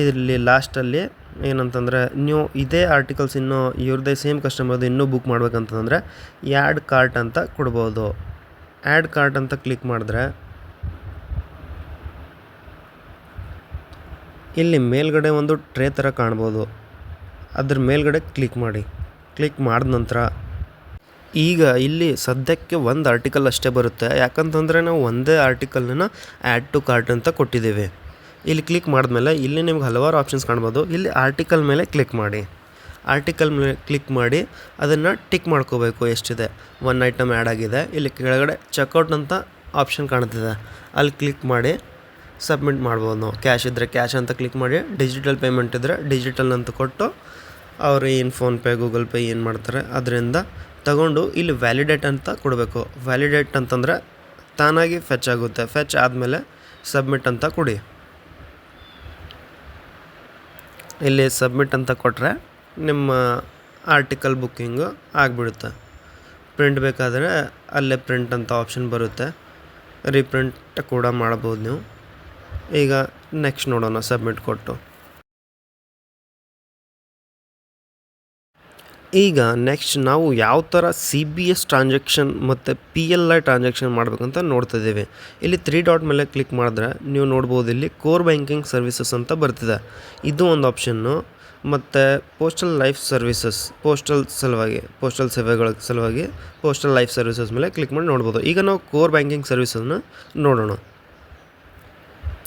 ಇದರಲ್ಲಿ ಲಾಸ್ಟಲ್ಲಿ ಏನಂತಂದರೆ ನೀವು ಇದೇ ಆರ್ಟಿಕಲ್ಸ್ ಇನ್ನೂ ಇವ್ರದ್ದೇ ಸೇಮ್ ಕಸ್ಟಮರ್ದು ಇನ್ನೂ ಬುಕ್ ಮಾಡ್ಬೇಕಂತಂದರೆ ಆ್ಯಡ್ ಕಾರ್ಟ್ ಅಂತ ಕೊಡ್ಬೋದು. ಆ್ಯಡ್ ಕಾರ್ಟ್ ಅಂತ ಕ್ಲಿಕ್ ಮಾಡಿದ್ರೆ ಇಲ್ಲಿ ಮೇಲ್ಗಡೆ ಒಂದು ಟ್ರೇ ಥರ ಕಾಣ್ಬೋದು. ಅದ್ರ ಮೇಲ್ಗಡೆ ಕ್ಲಿಕ್ ಮಾಡಿದ ನಂತರ ಈಗ ಇಲ್ಲಿ ಸದ್ಯಕ್ಕೆ ಒಂದು ಆರ್ಟಿಕಲ್ ಅಷ್ಟೇ ಬರುತ್ತೆ. ಯಾಕಂತಂದರೆ ನಾವು ಒಂದೇ ಆರ್ಟಿಕಲನ್ನು ಆ್ಯಡ್ ಟು ಕಾರ್ಟ್ ಅಂತ ಕೊಟ್ಟಿದ್ದೀವಿ. ಇಲ್ಲಿ ಕ್ಲಿಕ್ ಮಾಡಿದ್ಮೇಲೆ ಇಲ್ಲಿ ನಿಮ್ಗೆ ಹಲವಾರು ಆಪ್ಷನ್ಸ್ ಕಾಣ್ಬೋದು. ಇಲ್ಲಿ ಆರ್ಟಿಕಲ್ ಮೇಲೆ ಕ್ಲಿಕ್ ಮಾಡಿ ಅದನ್ನು ಟಿಕ್ ಮಾಡ್ಕೋಬೇಕು ಎಷ್ಟಿದೆ. 1 ಐಟಮ್ ಆ್ಯಡ್ ಆಗಿದೆ. ಇಲ್ಲಿ ಕೆಳಗಡೆ ಚೆಕ್ಔಟ್ ಅಂತ ಆಪ್ಷನ್ ಕಾಣ್ತಿದೆ. ಅಲ್ಲಿ ಕ್ಲಿಕ್ ಮಾಡಿ ಸಬ್ಮಿಟ್ ಮಾಡ್ಬೋದು. ನಾವು ಕ್ಯಾಶ್ ಇದ್ದರೆ ಕ್ಯಾಶ್ ಅಂತ ಕ್ಲಿಕ್ ಮಾಡಿ, ಡಿಜಿಟಲ್ ಪೇಮೆಂಟ್ ಇದ್ದರೆ ಡಿಜಿಟಲ್ ಅಂತ ಕೊಟ್ಟು ಅವರು ಏನು ಫೋನ್ಪೇ ಗೂಗಲ್ ಪೇ ಏನು ಮಾಡ್ತಾರೆ ಅದರಿಂದ ತಗೊಂಡು ಇಲ್ಲಿ ವ್ಯಾಲಿಡೇಟ್ ಅಂತ ಕೊಡಬೇಕು. ವ್ಯಾಲಿಡೇಟ್ ಅಂತಂದರೆ ತಾನಾಗಿ ಫೆಚ್ ಆಗುತ್ತೆ. ಫೆಚ್ ಆದಮೇಲೆ ಸಬ್ಮಿಟ್ ಅಂತ ಕೊಡಿ. ಇಲ್ಲಿ ಸಬ್ಮಿಟ್ ಅಂತ ಕೊಟ್ಟರೆ ನಿಮ್ಮ ಆರ್ಟಿಕಲ್ ಬುಕ್ಕಿಂಗು ಆಗಿಬಿಡುತ್ತೆ. ಪ್ರಿಂಟ್ ಬೇಕಾದರೆ ಅಲ್ಲೇ ಪ್ರಿಂಟ್ ಅಂತ ಆಪ್ಷನ್ ಬರುತ್ತೆ. ರೀಪ್ರಿಂಟ್ ಕೂಡ ಮಾಡ್ಬೋದು ನೀವು. ಈಗ ನೆಕ್ಸ್ಟ್ ನೋಡೋಣ ಸಬ್ಮಿಟ್ ಕೊಟ್ಟು. ಈಗ ನೆಕ್ಸ್ಟ್ ನಾವು ಯಾವ ಥರ CBS ಟ್ರಾನ್ಸಾಕ್ಷನ್ ಮತ್ತು PLI ಟ್ರಾನ್ಸಾಕ್ಷನ್ ಮಾಡಬೇಕಂತ ನೋಡ್ತಾ ಇದ್ದೀವಿ. ಇಲ್ಲಿ 3 ಡಾಟ್ ಮೇಲೆ ಕ್ಲಿಕ್ ಮಾಡಿದ್ರೆ ನೀವು ನೋಡ್ಬೋದು ಇಲ್ಲಿ ಕೋರ್ ಬ್ಯಾಂಕಿಂಗ್ ಸರ್ವಿಸಸ್ ಅಂತ ಬರ್ತಿದೆ. ಇದು ಒಂದು ಆಪ್ಷನ್ನು. ಮತ್ತು ಪೋಸ್ಟಲ್ ಲೈಫ್ ಸರ್ವಿಸಸ್ ಪೋಸ್ಟಲ್ ಸೇವೆಗಳ ಸಲುವಾಗಿ ಪೋಸ್ಟಲ್ ಲೈಫ್ ಸರ್ವಿಸಸ್ ಮೇಲೆ ಕ್ಲಿಕ್ ಮಾಡಿ ನೋಡ್ಬೋದು. ಈಗ ನಾವು ಕೋರ್ ಬ್ಯಾಂಕಿಂಗ್ ಸರ್ವಿಸನ್ನು ನೋಡೋಣ.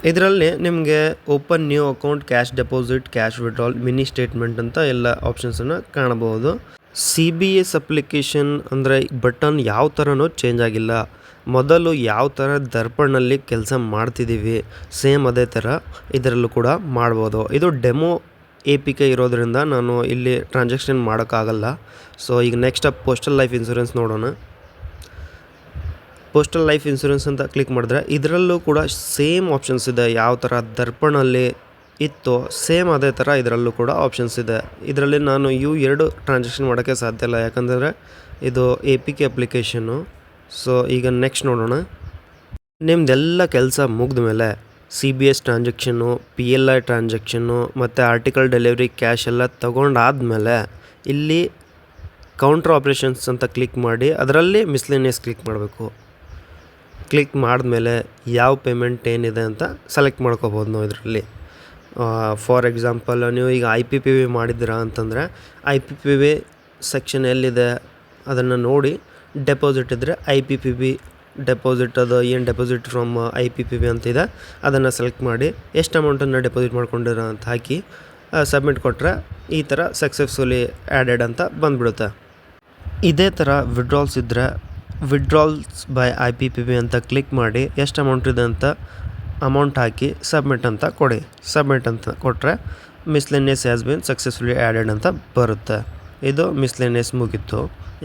ಇದರಲ್ಲಿ ನಿಮಗೆ open new account, cash deposit, cash withdrawal, mini statement ಅಂತ ಎಲ್ಲ ಆಪ್ಷನ್ಸನ್ನು ಕಾಣಬಹುದು. CBS ಅಪ್ಲಿಕೇಶನ್ ಅಂದರೆ ಬಟನ್ ಯಾವ ಥರನೂ ಚೇಂಜ್ ಆಗಿಲ್ಲ. ಮೊದಲು ಯಾವ ಥರ ದರ್ಪಣಲ್ಲಿ ಕೆಲಸ ಮಾಡ್ತಿದ್ದೀವಿ ಸೇಮ್ ಅದೇ ಥರ ಇದರಲ್ಲೂ ಕೂಡ ಮಾಡ್ಬೋದು. ಇದು ಡೆಮೋ APK ಇರೋದ್ರಿಂದ ನಾನು ಇಲ್ಲಿ ಟ್ರಾನ್ಸಾಕ್ಷನ್ ಮಾಡೋಕ್ಕಾಗಲ್ಲ. ಸೊ ಈಗ ನೆಕ್ಸ್ಟ್ ಪೋಸ್ಟಲ್ ಲೈಫ್ ಇನ್ಶೂರೆನ್ಸ್ ನೋಡೋಣ. ಪೋಸ್ಟಲ್ ಲೈಫ್ ಇನ್ಶೂರೆನ್ಸ್ ಅಂತ ಕ್ಲಿಕ್ ಮಾಡಿದ್ರೆ ಇದರಲ್ಲೂ ಕೂಡ ಸೇಮ್ ಆಪ್ಷನ್ಸ್ ಇದೆ. ಯಾವ ಥರ ದರ್ಪಣಲ್ಲಿ ಇತ್ತು ಸೇಮ್ ಅದೇ ಥರ ಇದರಲ್ಲೂ ಕೂಡ ಆಪ್ಷನ್ಸ್ ಇದೆ. ಇದರಲ್ಲಿ ನಾನು ಎರಡು ಟ್ರಾನ್ಸಾಕ್ಷನ್ ಮಾಡೋಕ್ಕೆ ಸಾಧ್ಯ ಇಲ್ಲ, ಯಾಕಂದರೆ ಇದು APK ಅಪ್ಲಿಕೇಶನ್ನು. ಸೊ ಈಗ ನೆಕ್ಸ್ಟ್ ನೋಡೋಣ. ನಿಮ್ಮದೆಲ್ಲ ಕೆಲಸ ಮುಗಿದ ಮೇಲೆ CBS ಟ್ರಾನ್ಸಾಕ್ಷನ್ನು, PLI ಟ್ರಾನ್ಸಾಕ್ಷನ್ನು ಮತ್ತು ಆರ್ಟಿಕಲ್ ಡೆಲಿವರಿ ಕ್ಯಾಶ್ ಎಲ್ಲ ತೊಗೊಂಡಾದ್ಮೇಲೆ ಇಲ್ಲಿ ಕೌಂಟರ್ ಆಪ್ರೇಷನ್ಸ್ ಅಂತ ಕ್ಲಿಕ್ ಮಾಡಿ ಅದರಲ್ಲಿ ಮಿಸ್ಲೇನಿಯಸ್ ಕ್ಲಿಕ್ ಮಾಡಬೇಕು. ಕ್ಲಿಕ್ ಮಾಡಿದ್ಮೇಲೆ ಯಾವ ಪೇಮೆಂಟ್ ಏನಿದೆ ಅಂತ ಸೆಲೆಕ್ಟ್ ಮಾಡ್ಕೋಬೋದು ನಾವು ಇದರಲ್ಲಿ. ಫಾರ್ ಎಕ್ಸಾಂಪಲ್ ನೀವು ಈಗ IPPV ಮಾಡಿದ್ದೀರಾ ಅಂತಂದರೆ IPPV ಸೆಕ್ಷನ್ ಎಲ್ಲಿದೆ ಅದನ್ನು ನೋಡಿ, ಡೆಪಾಸಿಟ್ ಇದ್ದರೆ IPPV ಡೆಪಾಸಿಟ್, ಅದು ಏನು ಡೆಪಾಸಿಟ್ ಫ್ರಮ್ IPPV ಅಂತಿದೆ ಅದನ್ನು ಸೆಲೆಕ್ಟ್ ಮಾಡಿ ಎಷ್ಟು ಅಮೌಂಟನ್ನು ಡೆಪಾಸಿಟ್ ಮಾಡ್ಕೊಂಡಿರ ಅಂತ ಹಾಕಿ ಸಬ್ಮಿಟ್ ಕೊಟ್ಟರೆ ಈ ಥರ ಸಕ್ಸಸ್ಫುಲಿ ಆ್ಯಡೆಡ್ ಅಂತ ಬಂದುಬಿಡುತ್ತೆ. ಇದೇ ಥರ ವಿಡ್ರಾಲ್ಸ್ ಇದ್ದರೆ ವಿಡ್ರಾಲ್ಸ್ ಬೈ IPPV ಅಂತ ಕ್ಲಿಕ್ ಮಾಡಿ ಎಷ್ಟು ಅಮೌಂಟ್ ಇದೆ ಅಂತ ಅಮೌಂಟ್ ಹಾಕಿ ಸಬ್ಮಿಟ್ ಅಂತ ಕೊಡಿ. ಸಬ್ಮಿಟ್ ಅಂತ ಕೊಟ್ಟರೆ ಮಿಸ್ಲೆನಿಯಸ್ ಹ್ಯಾಸ್ ಬಿನ್ ಸಕ್ಸಸ್ಫುಲಿ ಆ್ಯಡೆಡ್ ಅಂತ ಬರುತ್ತೆ. ಇದು ಮಿಸ್ಲೆನಿಯಸ್ ಮುಗೀತು.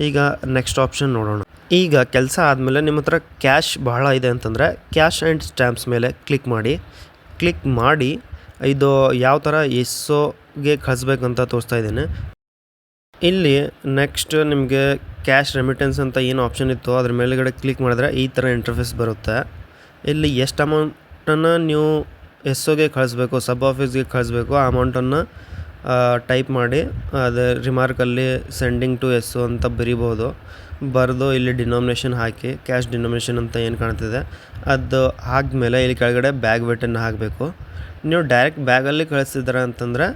ಈಗ ನೆಕ್ಸ್ಟ್ ಆಪ್ಷನ್ ನೋಡೋಣ. ಈಗ ಕೆಲಸ ಆದಮೇಲೆ ನಿಮ್ಮ ಹತ್ರ ಕ್ಯಾಶ್ ಬಹಳ ಇದೆ ಅಂತಂದರೆ ಕ್ಯಾಶ್ ಆ್ಯಂಡ್ ಸ್ಟ್ಯಾಂಪ್ಸ್ ಮೇಲೆ ಕ್ಲಿಕ್ ಮಾಡಿ ಇದು ಯಾವ ಥರ ಎಸ್ಸೋಗೆ ಕಳಿಸ್ಬೇಕಂತ ತೋರಿಸ್ತಾ ಇದ್ದೀನಿ. ಇಲ್ಲಿ ನೆಕ್ಸ್ಟ್ ನಿಮಗೆ ಕ್ಯಾಶ್ ರೆಮಿಟೆನ್ಸ್ ಅಂತ ಏನು ಆಪ್ಷನ್ ಇತ್ತು ಅದ್ರ ಮೇಲುಗಡೆ ಕ್ಲಿಕ್ ಮಾಡಿದ್ರೆ ಈ ಥರ ಇಂಟರ್ಫೇಸ್ ಬರುತ್ತೆ. ಇಲ್ಲಿ ಎಷ್ಟು ಅಮೌಂಟನ್ನು ನೀವು ಎಸ್ಸೋಗೆ ಕಳಿಸ್ಬೇಕು, ಸಬ್ ಆಫೀಸ್ಗೆ ಕಳಿಸ್ಬೇಕು ಆ ಅಮೌಂಟನ್ನು ಟೈಪ್ ಮಾಡಿ ಅದು ರಿಮಾರ್ಕಲ್ಲಿ ಸೆಂಡಿಂಗ್ ಟು ಎಸ್ಸೋ ಅಂತ ಬರಿಬೋದು. ಬರೆದು ಇಲ್ಲಿ ಡಿನಾಮಿನೇಷನ್ ಹಾಕಿ ಕ್ಯಾಶ್ ಡಿನಾಮಿನೇಷನ್ ಅಂತ ಏನು ಕಾಣ್ತಿದೆ ಅದು ಹಾಕಿದ್ಮೇಲೆ ಇಲ್ಲಿ ಕೆಳಗಡೆ ಬ್ಯಾಗ್ ವೇಟನ್ನು ಹಾಕಬೇಕು. ನೀವು ಡೈರೆಕ್ಟ್ ಬ್ಯಾಗಲ್ಲಿ ಕಳಿಸ್ತಿದ್ದೀರ ಅಂತಂದರೆ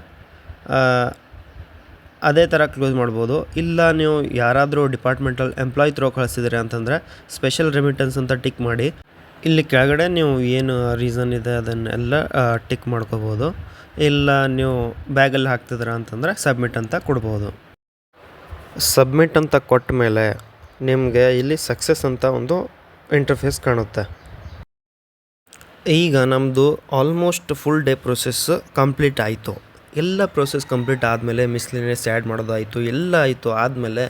ಅದೇ ಥರ ಕ್ಲೋಸ್ ಮಾಡ್ಬೋದು. ಇಲ್ಲ ನೀವು ಯಾರಾದರೂ ಡಿಪಾರ್ಟ್ಮೆಂಟಲ್ ಎಂಪ್ಲಾಯ್ ಥ್ರೋ ಕಳಿಸ್ತಿದ್ದೀರ ಅಂತಂದರೆ ಸ್ಪೆಷಲ್ ರೆಮಿಟೆನ್ಸ್ ಅಂತ ಟಿಕ್ ಮಾಡಿ ಇಲ್ಲಿ ಕೆಳಗಡೆ ನೀವು ಏನು ರೀಸನ್ ಇದೆ ಅದನ್ನೆಲ್ಲ ಟಿಕ್ ಮಾಡ್ಕೋಬೋದು. ಇಲ್ಲ ನೀವು ಬ್ಯಾಗಲ್ಲಿ ಹಾಕ್ತಿದ್ದೀರ ಅಂತಂದರೆ ಸಬ್ಮಿಟ್ ಅಂತ ಕೊಡ್ಬೋದು. ಸಬ್ಮಿಟ್ ಅಂತ ಕೊಟ್ಟ ಮೇಲೆ ನಿಮಗೆ ಇಲ್ಲಿ ಸಕ್ಸಸ್ ಅಂತ ಒಂದು ಇಂಟರ್ಫೇಸ್ ಕಾಣುತ್ತೆ. ಈಗ ನಮ್ಮದು almost full day process complete ಆಯಿತು. ಎಲ್ಲ ಪ್ರೊಸೆಸ್ ಕಂಪ್ಲೀಟ್ ಆದಮೇಲೆ ಮಿಸ್ಲೆನಿಯಸ್ ಆ್ಯಡ್ ಮಾಡೋದಾಯಿತು, ಎಲ್ಲ ಆಯಿತು. ಆದಮೇಲೆ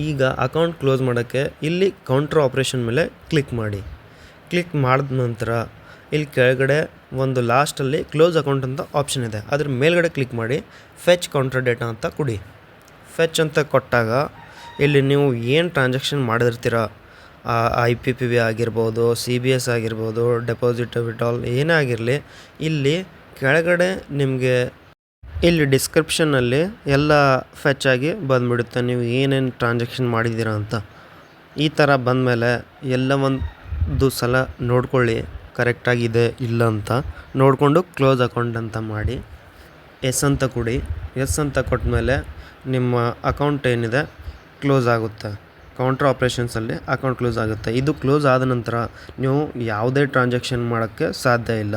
ಈಗ ಅಕೌಂಟ್ ಕ್ಲೋಸ್ ಮಾಡೋಕ್ಕೆ ಇಲ್ಲಿ ಕೌಂಟ್ರ್ ಆಪ್ರೇಷನ್ ಮೇಲೆ ಕ್ಲಿಕ್ ಮಾಡಿದ ನಂತರ ಇಲ್ಲಿ ಕೆಳಗಡೆ ಒಂದು ಲಾಸ್ಟಲ್ಲಿ ಕ್ಲೋಸ್ ಅಕೌಂಟ್ ಅಂತ ಆಪ್ಷನ್ ಇದೆ, ಅದ್ರ ಮೇಲ್ಗಡೆ ಕ್ಲಿಕ್ ಮಾಡಿ ಫೆಚ್ ಕೌಂಟ್ರ್ ಡೇಟಾ ಅಂತ ಕೊಡಿ. ಫೆಚ್ ಅಂತ ಕೊಟ್ಟಾಗ ಇಲ್ಲಿ ನೀವು ಏನು ಟ್ರಾನ್ಸಾಕ್ಷನ್ ಮಾಡಿರ್ತೀರ, IPPB ಆಗಿರ್ಬೋದು, CBS ಆಗಿರ್ಬೋದು, ಡೆಪಾಸಿಟ್ ವಿಡ್ರಾಲ್ ಏನೇ ಆಗಿರಲಿ, ಇಲ್ಲಿ ಕೆಳಗಡೆ ನಿಮಗೆ ಇಲ್ಲಿ ಡಿಸ್ಕ್ರಿಪ್ಷನ್ನಲ್ಲಿ ಎಲ್ಲ ಫೆಚ್ ಆಗಿ ಬಂದುಬಿಡುತ್ತೆ ನೀವು ಏನೇನು ಟ್ರಾನ್ಸಾಕ್ಷನ್ ಮಾಡಿದ್ದೀರಾ ಅಂತ. ಈ ಥರ ಬಂದಮೇಲೆ ಎಲ್ಲ ಒಂದು ಸಲ ನೋಡ್ಕೊಳ್ಳಿ ಕರೆಕ್ಟಾಗಿದೆ ಇಲ್ಲ ಅಂತ ನೋಡಿಕೊಂಡು ಕ್ಲೋಸ್ ಅಕೌಂಟ್ ಅಂತ ಮಾಡಿ ಎಸ್ ಅಂತ ಕೊಡಿ. ಎಸ್ ಅಂತ ಕೊಟ್ಟಮೇಲೆ ನಿಮ್ಮ ಅಕೌಂಟ್ ಏನಿದೆ ಕ್ಲೋಸ್ ಆಗುತ್ತೆ. ಕೌಂಟ್ರ್ ಆಪ್ರೇಷನ್ಸಲ್ಲಿ ಅಕೌಂಟ್ ಕ್ಲೋಸ್ ಆಗುತ್ತೆ. ಇದು ಕ್ಲೋಸ್ ಆದ ನಂತರ ನೀವು ಯಾವುದೇ ಟ್ರಾನ್ಸಾಕ್ಷನ್ ಮಾಡೋಕ್ಕೆ ಸಾಧ್ಯ ಇಲ್ಲ.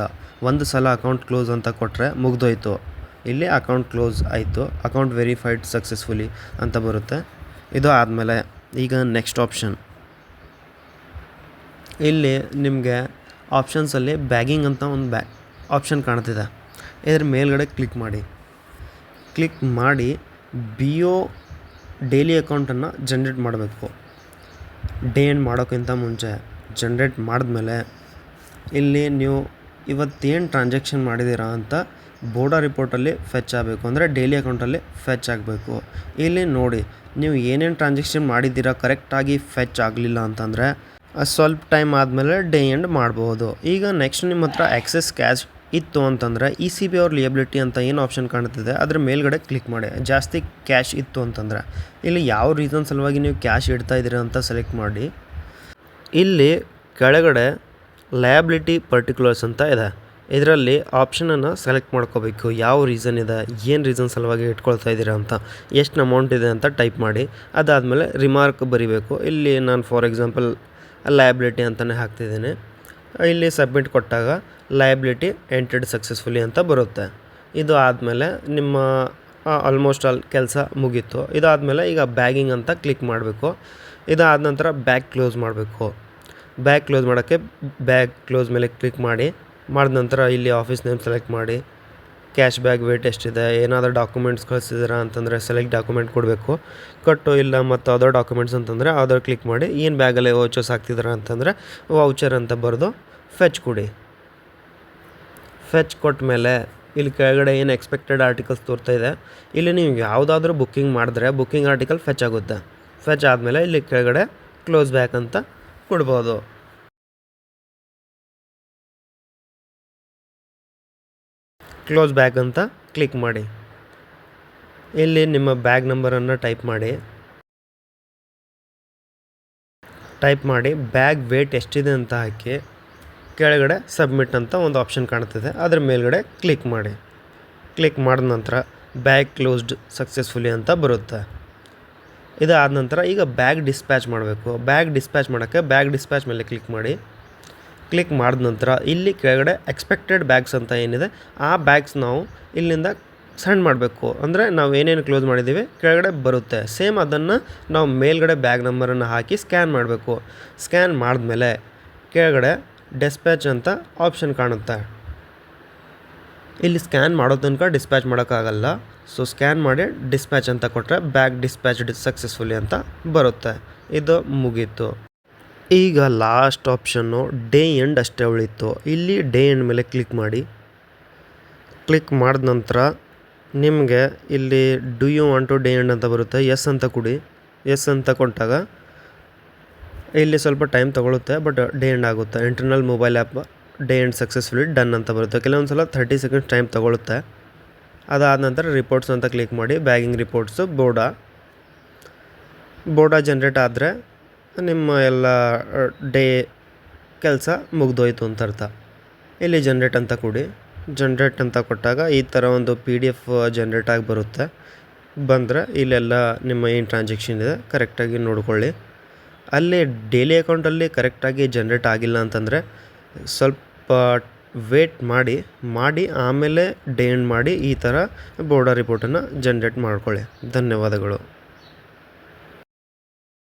ಒಂದು ಸಲ ಅಕೌಂಟ್ ಕ್ಲೋಸ್ ಅಂತ ಕೊಟ್ಟರೆ ಮುಗ್ದೋಯ್ತು. ಇಲ್ಲಿ ಅಕೌಂಟ್ ಕ್ಲೋಸ್ ಆಯಿತು, ಅಕೌಂಟ್ ವೆರಿಫೈಡ್ ಸಕ್ಸಸ್ಫುಲಿ ಅಂತ ಬರುತ್ತೆ. ಇದು ಆದಮೇಲೆ ಈಗ ನೆಕ್ಸ್ಟ್ ಆಪ್ಷನ್, ಇಲ್ಲಿ ನಿಮಗೆ ಆಪ್ಷನ್ಸಲ್ಲಿ ಬ್ಯಾಗಿಂಗ್ ಅಂತ ಒಂದು ಆಪ್ಷನ್ ಕಾಣ್ತಿದೆ. ಇದ್ರ ಮೇಲ್ಗಡೆ ಕ್ಲಿಕ್ ಮಾಡಿ BO ಡೈಲಿ ಅಕೌಂಟನ್ನು ಜನ್ರೇಟ್ ಮಾಡಬೇಕು. ಡೇ ಎಂಡ್ ಮಾಡೋಕ್ಕಿಂತ ಮುಂಚೆ ಜನ್ರೇಟ್ ಮಾಡಿದ್ಮೇಲೆ ಇಲ್ಲಿ ನೀವು ಇವತ್ತೇನು ಟ್ರಾನ್ಸಾಕ್ಷನ್ ಮಾಡಿದ್ದೀರಾ ಅಂತ ಬೋರ್ಡಾ ರಿಪೋರ್ಟಲ್ಲಿ ಫೆಚ್ ಆಗಬೇಕು, ಅಂದರೆ ಡೈಲಿ ಅಕೌಂಟಲ್ಲಿ ಫೆಚ್ ಆಗಬೇಕು. ಇಲ್ಲಿ ನೋಡಿ ನೀವು ಏನೇನು ಟ್ರಾನ್ಸಾಕ್ಷನ್ ಮಾಡಿದ್ದೀರಾ ಕರೆಕ್ಟಾಗಿ ಫೆಚ್ ಆಗಲಿಲ್ಲ ಅಂತಂದರೆ ಸ್ವಲ್ಪ ಟೈಮ್ ಆದಮೇಲೆ ಡೇ ಎಂಡ್ ಮಾಡ್ಬೋದು. ಈಗ ನೆಕ್ಸ್ಟ್ ನಿಮ್ಮ ಹತ್ರ ಎಕ್ಸೆಸ್ ಕ್ಯಾಶ್ ಇತ್ತು ಅಂತಂದರೆ ECB ಅವ್ರ ಲಿಯಬಿಲಿಟಿ ಅಂತ ಏನು ಆಪ್ಷನ್ ಕಾಣ್ತಿದೆ ಅದ್ರ ಮೇಲ್ಗಡೆ ಕ್ಲಿಕ್ ಮಾಡಿ. ಜಾಸ್ತಿ ಕ್ಯಾಶ್ ಇತ್ತು ಅಂತಂದರೆ ಇಲ್ಲಿ ಯಾವ ರೀಸನ್ ಸಲುವಾಗಿ ನೀವು ಕ್ಯಾಶ್ ಇಡ್ತಾ ಇದ್ದೀರಾ ಅಂತ ಸೆಲೆಕ್ಟ್ ಮಾಡಿ. ಇಲ್ಲಿ ಕೆಳಗಡೆ ಲಯಬಿಲಿಟಿ ಪರ್ಟಿಕ್ಯುಲರ್ಸ್ ಅಂತ ಇದೆ, ಇದರಲ್ಲಿ ಆಪ್ಷನನ್ನು ಸೆಲೆಕ್ಟ್ ಮಾಡ್ಕೋಬೇಕು. ಯಾವ ರೀಸನ್ ಇದೆ, ಏನು ರೀಸನ್ ಸಲುವಾಗಿ ಇಟ್ಕೊಳ್ತಾ ಇದ್ದೀರಾ ಅಂತ, ಎಷ್ಟು ಅಮೌಂಟ್ ಇದೆ ಅಂತ ಟೈಪ್ ಮಾಡಿ. ಅದಾದಮೇಲೆ ರಿಮಾರ್ಕ್ ಬರಿಬೇಕು. ಇಲ್ಲಿ ನಾನು ಫಾರ್ ಎಕ್ಸಾಂಪಲ್ ಲಯಬಿಲಿಟಿ ಅಂತಲೇ ಹಾಕ್ತಿದ್ದೀನಿ. ಇಲ್ಲಿ ಸಬ್ಮಿಟ್ ಕೊಟ್ಟಾಗ ಲಯಬಿಲಿಟಿ ಎಂಟರ್ಡ್ ಸಕ್ಸಸ್ಫುಲಿ ಅಂತ ಬರುತ್ತೆ. ಇದು ಆದಮೇಲೆ ನಿಮ್ಮ ಆಲ್ಮೋಸ್ಟ್ ಆಲ್ ಕೆಲಸ ಮುಗೀತು. ಇದಾದಮೇಲೆ ಈಗ ಬ್ಯಾಗಿಂಗ್ ಅಂತ ಕ್ಲಿಕ್ ಮಾಡಬೇಕು. ಇದಾದ ನಂತರ ಬ್ಯಾಗ್ ಕ್ಲೋಸ್ ಮಾಡಬೇಕು. ಬ್ಯಾಗ್ ಕ್ಲೋಸ್ ಮಾಡೋಕ್ಕೆ ಬ್ಯಾಗ್ ಕ್ಲೋಸ್ ಮೇಲೆ ಕ್ಲಿಕ್ ಮಾಡಿದ ನಂತರ ಇಲ್ಲಿ ಆಫೀಸ್ ನೇಮ್ ಸೆಲೆಕ್ಟ್ ಮಾಡಿ, ಕ್ಯಾಶ್ ಬ್ಯಾಗ್ ವೇಟ್ ಎಷ್ಟಿದೆ, ಏನಾದರೂ ಡಾಕ್ಯುಮೆಂಟ್ಸ್ ಕಳಿಸಿದ್ದೀರಾ ಅಂತಂದರೆ ಸೆಲೆಕ್ಟ್ ಡಾಕ್ಯುಮೆಂಟ್ ಕೊಡಬೇಕು. ಇಲ್ಲ ಮತ್ತು ಅದರ್ ಡಾಕ್ಯುಮೆಂಟ್ಸ್ ಅಂತಂದರೆ ಅದರ್ ಕ್ಲಿಕ್ ಮಾಡಿ. ಏನು ಬ್ಯಾಗಲ್ಲಿ ವೌಚರ್ಸ್ ಹಾಕ್ತಿದ್ದೀರಾ ಅಂತಂದರೆ ವೌಚರ್ ಅಂತ ಬರೆದು ಫೆಚ್ ಕೊಡಿ. ಫೆಚ್ ಕೊಟ್ಟ ಮೇಲೆ ಇಲ್ಲಿ ಕೆಳಗಡೆ ಏನು ಎಕ್ಸ್ಪೆಕ್ಟೆಡ್ ಆರ್ಟಿಕಲ್ಸ್ ತೋರ್ತಾ ಇದೆ, ಇಲ್ಲಿ ನೀವು ಯಾವುದಾದ್ರೂ ಬುಕ್ಕಿಂಗ್ ಮಾಡಿದ್ರೆ ಬುಕ್ಕಿಂಗ್ ಆರ್ಟಿಕಲ್ ಫೆಚ್ ಆಗುತ್ತೆ. ಫೆಚ್ ಆದಮೇಲೆ ಇಲ್ಲಿ ಕೆಳಗಡೆ ಕ್ಲೋಸ್ ಬ್ಯಾಕ್ ಅಂತ ಕೊಡ್ಬೋದು. ಕ್ಲೋಸ್ ಬ್ಯಾಗ್ ಅಂತ ಕ್ಲಿಕ್ ಮಾಡಿ. ಇಲ್ಲಿ ನಿಮ್ಮ ಬ್ಯಾಗ್ ನಂಬರನ್ನು ಟೈಪ್ ಮಾಡಿ ಬ್ಯಾಗ್ ವೇಟ್ ಎಷ್ಟಿದೆ ಅಂತ ಹಾಕಿ ಕೆಳಗಡೆ ಸಬ್ಮಿಟ್ ಅಂತ ಒಂದು ಆಪ್ಷನ್ ಕಾಣ್ತಿದೆ, ಅದರ ಮೇಲ್ಗಡೆ ಕ್ಲಿಕ್ ಮಾಡಿದ ನಂತರ ಬ್ಯಾಗ್ ಕ್ಲೋಸ್ಡ್ ಸಕ್ಸಸ್ಫುಲಿ ಅಂತ ಬರುತ್ತೆ. ಇದಾದ ನಂತರ ಈಗ ಬ್ಯಾಗ್ ಡಿಸ್ಪ್ಯಾಚ್ ಮಾಡಬೇಕು. ಬ್ಯಾಗ್ ಡಿಸ್ಪ್ಯಾಚ್ ಮಾಡೋಕ್ಕೆ ಬ್ಯಾಗ್ ಡಿಸ್ಪ್ಯಾಚ್ ಮೇಲೆ ಕ್ಲಿಕ್ ಮಾಡಿದ ನಂತರ ಇಲ್ಲಿ ಕೆಳಗಡೆ ಎಕ್ಸ್ಪೆಕ್ಟೆಡ್ ಬ್ಯಾಗ್ಸ್ ಅಂತ ಏನಿದೆ ಆ ಬ್ಯಾಗ್ಸ್ ನಾವು ಇಲ್ಲಿಂದ ಸೆಂಡ್ ಮಾಡಬೇಕು. ಅಂದರೆ ನಾವು ಏನೇನು ಕ್ಲೋಸ್ ಮಾಡಿದ್ದೀವಿ ಕೆಳಗಡೆ ಬರುತ್ತೆ. ಸೇಮ್ ಅದನ್ನು ನಾವು ಮೇಲ್ಗಡೆ ಬ್ಯಾಗ್ ನಂಬರನ್ನು ಹಾಕಿ ಸ್ಕ್ಯಾನ್ ಮಾಡಬೇಕು. ಸ್ಕ್ಯಾನ್ ಮಾಡಿದ್ಮೇಲೆ ಕೆಳಗಡೆ ಡಿಸ್ಪ್ಯಾಚ್ ಅಂತ ಆಪ್ಷನ್ ಕಾಣುತ್ತೆ. ಇಲ್ಲಿ ಸ್ಕ್ಯಾನ್ ಮಾಡೋ ತನಕ ಡಿಸ್ಪ್ಯಾಚ್ ಮಾಡೋಕ್ಕಾಗಲ್ಲ. ಸೊ ಸ್ಕ್ಯಾನ್ ಮಾಡಿ ಡಿಸ್ಪ್ಯಾಚ್ ಅಂತ ಕೊಟ್ಟರೆ ಬ್ಯಾಗ್ ಡಿಸ್ಪ್ಯಾಚ್ಡ್ ಸಕ್ಸಸ್ಫುಲಿ ಅಂತ ಬರುತ್ತೆ. ಇದು ಮುಗೀತು. ಈಗ ಲಾಸ್ಟ್ ಆಪ್ಷನ್ನು ಡೇ ಎಂಡ್ ಅಷ್ಟೇ ಉಳಿತು. ಇಲ್ಲಿ ಡೇ ಎಂಡ್ ಮೇಲೆ ಕ್ಲಿಕ್ ಮಾಡಿ. ಕ್ಲಿಕ್ ಮಾಡಿದ ನಂತರ ನಿಮಗೆ ಇಲ್ಲಿ do you want to day end ಅಂತ ಬರುತ್ತೆ. ಎಸ್ ಅಂತ ಕೊಡಿ. ಎಸ್ ಅಂತ ಕೊಟ್ಟಾಗ ಇಲ್ಲಿ ಸ್ವಲ್ಪ ಟೈಮ್ ತೊಗೊಳುತ್ತೆ, ಬಟ್ ಡೇ ಎಂಡ್ ಆಗುತ್ತೆ. Internal mobile app day end successfully done ಅಂತ ಬರುತ್ತೆ. ಕೆಲವೊಂದು ಸಲ 30 ಸೆಕೆಂಡ್ಸ್ ಟೈಮ್ ತೊಗೊಳುತ್ತೆ. ಅದಾದ ನಂತರ ರಿಪೋರ್ಟ್ಸ್ ಅಂತ ಕ್ಲಿಕ್ ಮಾಡಿ. ಬ್ಯಾಗಿಂಗ್ ರಿಪೋರ್ಟ್ಸು ಬೋರ್ಡ ಜನ್ರೇಟ್ ಆದರೆ ನಿಮ್ಮ ಎಲ್ಲ ಡೇ ಕೆಲಸ ಮುಗ್ದೋಯ್ತು ಅಂತ ಅರ್ಥ. ಇಲ್ಲಿ ಜನ್ರೇಟ್ ಅಂತ ಕೊಡಿ. ಜನ್ರೇಟ್ ಅಂತ ಕೊಟ್ಟಾಗ ಈ ಥರ ಒಂದು PDF ಜನ್ರೇಟ್ ಆಗಿ ಬರುತ್ತೆ. ಬಂದರೆ ಇಲ್ಲೆಲ್ಲ ನಿಮ್ಮ ಏನು ಟ್ರಾನ್ಸಾಕ್ಷನ್ ಇದೆ ಕರೆಕ್ಟಾಗಿ ನೋಡ್ಕೊಳ್ಳಿ. ಅಲ್ಲಿ ಡೈಲಿ ಅಕೌಂಟಲ್ಲಿ ಕರೆಕ್ಟಾಗಿ ಜನ್ರೇಟ್ ಆಗಿಲ್ಲ ಅಂತಂದರೆ ಸ್ವಲ್ಪ ವೇಟ್ ಮಾಡಿ ಆಮೇಲೆ ಡೇ ಎಂಡ್ ಮಾಡಿ ಈ ಥರ ಬೋರ್ಡ ರಿಪೋರ್ಟನ್ನು ಜನ್ರೇಟ್ ಮಾಡ್ಕೊಳ್ಳಿ. ಧನ್ಯವಾದಗಳು.